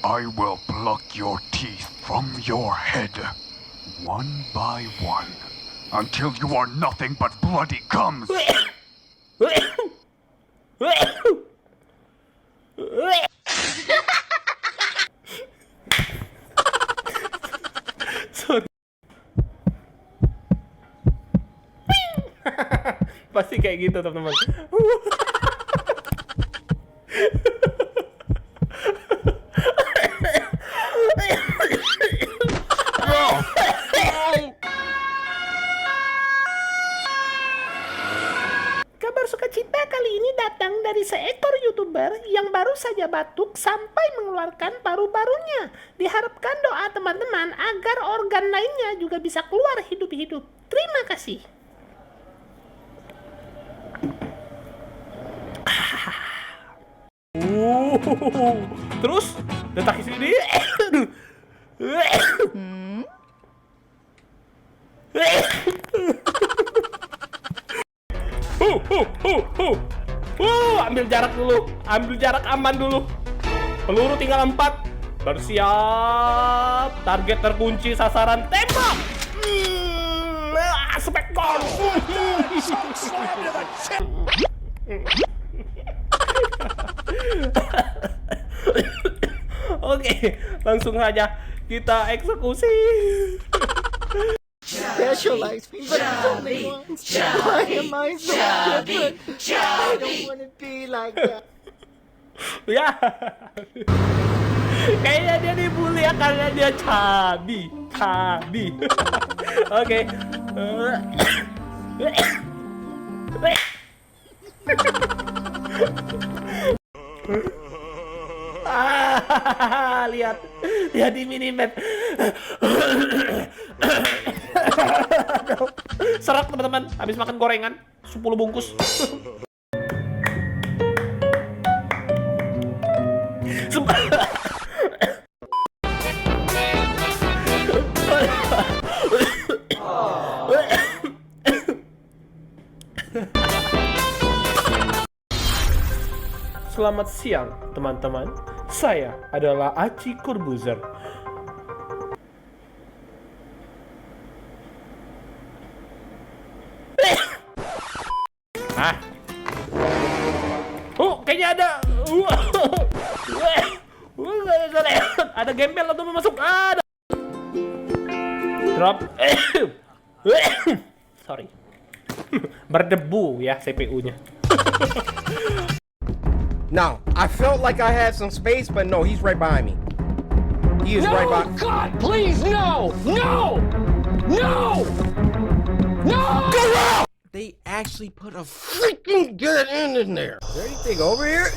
I will pluck your teeth from your head, one by one, until you are nothing but bloody gums. Sorry. Pasti kayak gitu teman-teman. Kabar sukacita kali ini datang dari seekor YouTuber yang baru saja batuk sampai mengeluarkan paru-parunya. Diharapkan doa teman-teman agar organ lainnya juga bisa keluar hidup-hidup. Terima kasih. Terus detak ke sini. Ambil jarak dulu, ambil jarak aman dulu. Peluru tinggal 4. Bersiap. Target terkunci, sasaran tembak. Spektor. Oke, langsung saja kita eksekusi. Specialize me, but it's only once. Why am I so different? I don't want to be like that. Ya, kayaknya dia dibully ya karena dia cabi. Oke. Lihat di minimap. Serak teman-teman, habis makan gorengan 10 bungkus. Selamat siang teman-teman, saya adalah Aci Corbuzier. Kayaknya ada ada gembel atau mau masuk, ada drop. Sorry. Berdebu ya CPU-nya. Now, I felt like I had some space, but no, he's right behind me. He is right behind. No, God, please, no! No! No! No! Go out! They actually put a freaking good end in there. Is there anything over here?